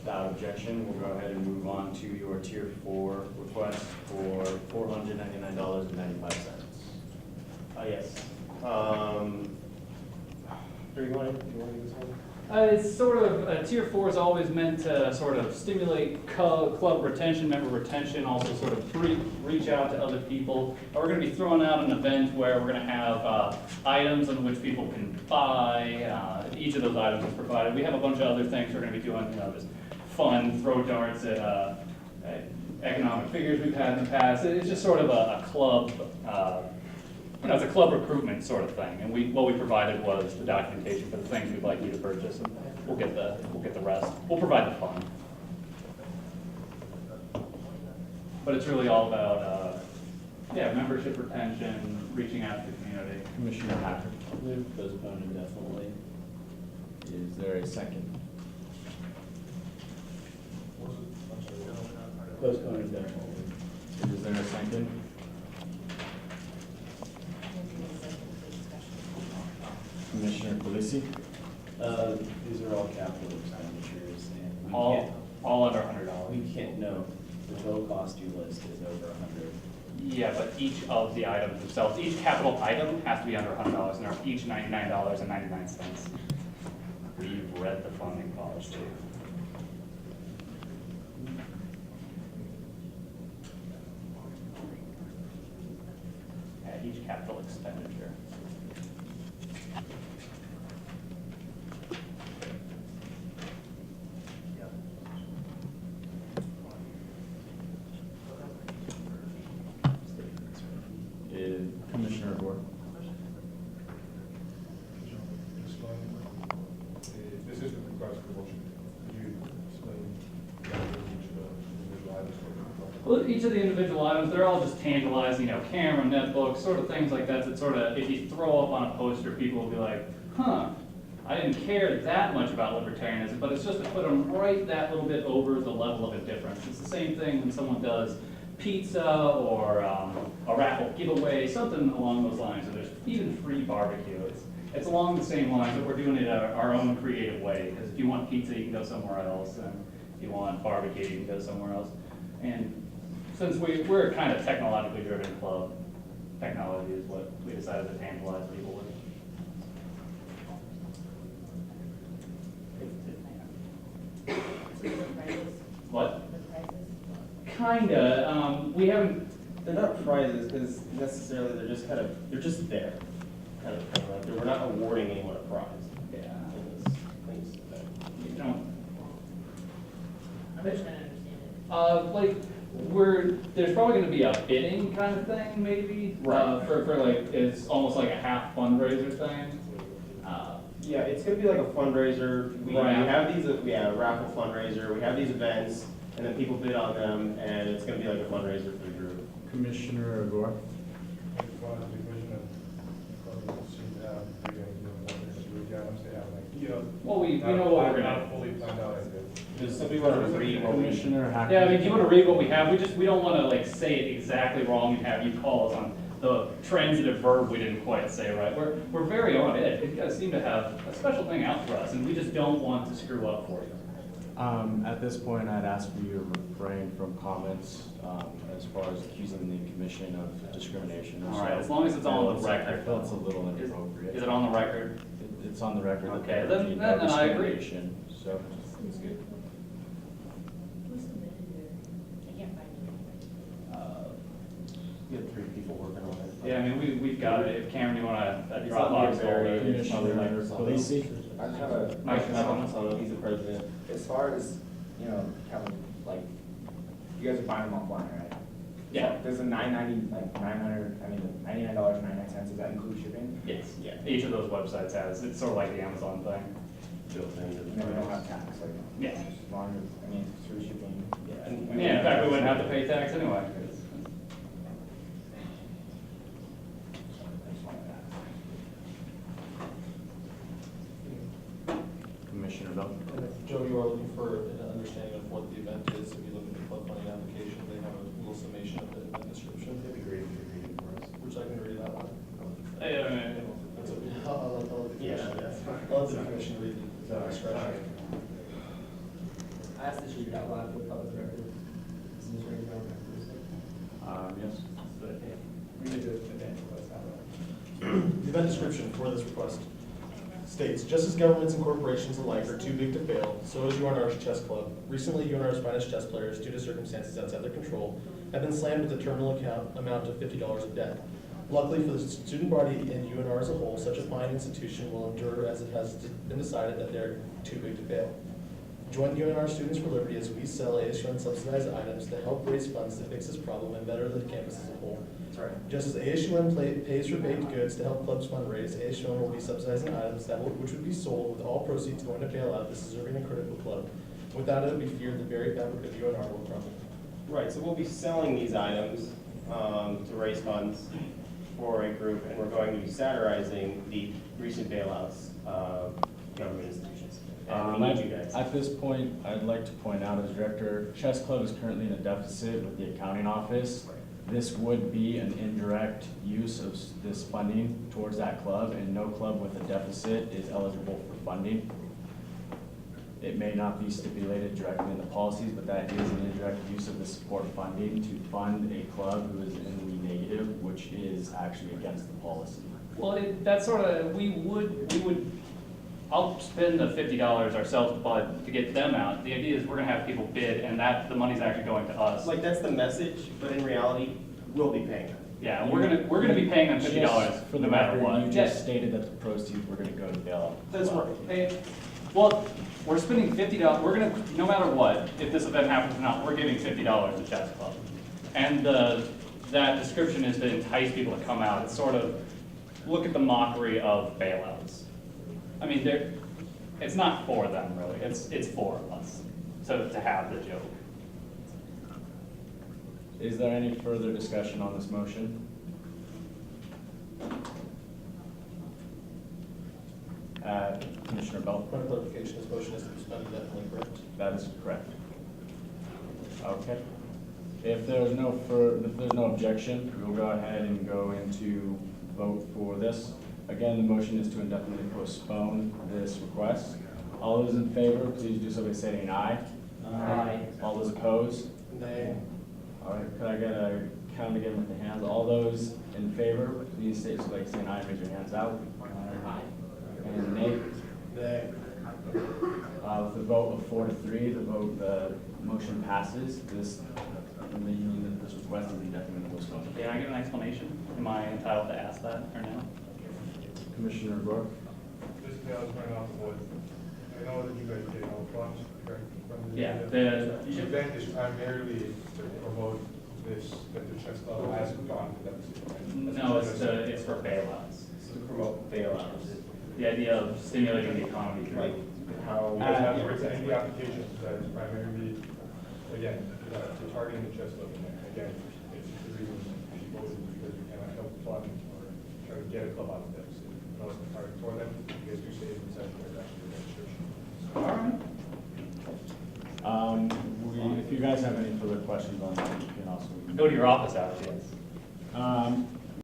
Without objection, we'll go ahead and move on to your tier 4 request for $499.95. Yes. Do you want to do this one? It's sort of, tier 4 is always meant to sort of stimulate club retention, member retention, also sort of reach out to other people. We're going to be throwing out an event where we're going to have items on which people can buy. Each of those items is provided. We have a bunch of other things we're going to be doing, just fun throw darts at economic figures we've had in the past. It's just sort of a club, it's a club recruitment sort of thing. And what we provided was the documentation for the things we'd like you to purchase, and we'll get the rest. We'll provide the fun. But it's really all about membership retention, reaching out to the community. Commissioner Hacker, Move postpone indefinitely. is there a second? Postpone indefinitely. Is there a second? Commissioner Polisi? These are all capital expenditures, and we All under $100. we can't know, the total cost you list is over 100. Yeah, but each of the items themselves, each capital item has to be under $100, and they're each $99.99. We've read the funding policy. At each capital expenditure. Is Commissioner Gore? This is the request for motion. Could you explain each of the individual items? Well, each of the individual items, they're all just tantalizing, camera, netbook, sort of things like that. That sort of, if you throw up on a poster, people will be like, huh, I didn't care that much about libertarianism, but it's just to put them right that little bit over the level of indifference. It's the same thing when someone does pizza or a raffle giveaway, something along those lines. So there's even free barbecue. It's along the same lines, but we're doing it our own creative way. Because if you want pizza, you can go somewhere else, and if you want barbecue, you can go somewhere else. And since we're a kind of technologically driven club, technology is what we decided to tantalize people with. What? Kinda. We haven't. They're not prizes because necessarily they're just there. Like we're not awarding anyone a prize. Yeah. In this things. You don't. I'm just trying to understand it. There's probably going to be a bidding kind of thing, maybe. Right. For it's almost like a half fundraiser thing. Yeah, it's gonna be like a fundraiser. We Right. have these, a raffle fundraiser. We have these events, and then people bid on them, and it's gonna be like a fundraiser for the group. Commissioner Gore? The division of clubs seem to have, the items they have, Well, we know what we're not gonna. fully planned out, I think. Does somebody want to read what we? Commissioner Hacker? Yeah, I mean, do you want to read what we have? We don't want to say it exactly wrong and have you call us on the transitive verb we didn't quite say right. We're very on edge. You guys seem to have a special thing out for us, and we just don't want to screw up for you. At this point, I'd ask for you to refrain from comments as far as accusing the commission of discrimination. All right, as long as it's on the record. I feel it's a little inappropriate. Is it on the record? It's on the record. that Okay, there then- would be then no I agree. discrimination, So, Seems good. Who submitted it? I can't find it. We have 3 people working on it. Yeah, I mean, we've got it. If Cameron, you want a It's Dropbox on the folder? very- Commissioner Polisi? I just have a Mike, question So he's the president. as far as, kind of like, you guys are buying them offline, right? Yeah. Does the $99.99, does that include shipping? Yes. Yeah. Each of those websites has, it's sort of like the Amazon thing. Built into And then we don't have tax, like, Yeah. as long as, it's through shipping. Yeah, in fact, we wouldn't have to pay tax anyway. Commissioner Bell? And if, Joe, you are looking for an understanding of what the event is, if you look at the club funding application, they have a little summation of the event description. It'd be great if you read it for us. Which I can read that one. Yeah, That's okay. I'll let the Yeah, commission, that's fine. I'll let the commission read the discretion. I asked this read out loud for the public record. Is this ready for Yes. We need to evangelize that. The event description for this request states, just as governments and corporations alike are too big to fail, so is UNR's chess club. Recently, UNR's finest chess players, due to circumstances outside their control, have been slammed with a terminal amount of $50 of debt. Luckily for the student body and UNR as a whole, such a fine institution will endure as it has been decided that they're too big to fail. Join UNR Students for Liberty as we sell ASUN subsidized items to help raise funds to fix this problem and better the campus as a whole. That's right. Just as ASUN pays for baked goods to help clubs fundraise, ASUN will be subsidizing items which would be sold with all proceeds going to Bailout, this deserving and critical club. Without it, it would be feared the very fabric of UNR will crumble. Right, so we'll be selling these items to raise funds for a group, and we're going to be satirizing the recent bailouts of government institutions. And we need you guys. At this point, I'd like to point out as director, Chess Club is currently in a deficit with the accounting office. This would be an indirect use of this funding towards that club, and no club with a deficit is eligible for funding. It may not be stipulated directly in the policies, but that is an indirect use of the support funding to fund a club who is in the negative, which is actually against the policy. Well, that's sort of, we would, I'll spend the $50 ourselves to get them out. The idea is we're gonna have people bid, and the money's actually going to us. Like, that's the message, but in reality, we'll be paying them. Yeah, and we're gonna be paying them $50 For the no matter record, what. you just stated that the proceeds were gonna go to bailout. That's right. Well, we're spending $50, we're gonna, no matter what, if this event happens or not, we're giving $50 to Chess Club. And that description is to entice people to come out. It's sort of, look at the mockery of bailouts. I mean, it's not for them really, it's for us, to have the joke. Is there any further discussion on this motion? Commissioner Bell? Point of clarification, this motion is to suspend indefinitely, correct? That is correct. Okay. If there's no objection, we'll go ahead and go into vote for this. Again, the motion is to indefinitely postpone this request. All those in favor, please do so by saying aye. Aye. All those opposed? Nay. All right, could I get a count again with the hands? All those in favor, please state so by saying aye, raise your hands out. Aye. And nay. Nay. With a vote of 4 to 3, the motion passes. This request is indefinitely postponed. Can I get an explanation? Am I entitled to ask that or no? Commissioner Rourke? Basically, I was running off the board. I know that you guys get all funds, correct? From Yeah, The event is primarily to promote this, that the chess club has gone to deficit. right? No, it's for bailouts. To promote bailouts. The idea of stimulating the economy through. Like, how. It doesn't have to written in the application that it's primarily, again, to targeting the chess club. And again, it's the reason she voted because we cannot help fund or try to get a club out of deficit. No, it's not targeted toward them. You guys do say in the session there's actually a registration. All right. If you guys have any further questions on that, you can also. Go to your office hours, yes.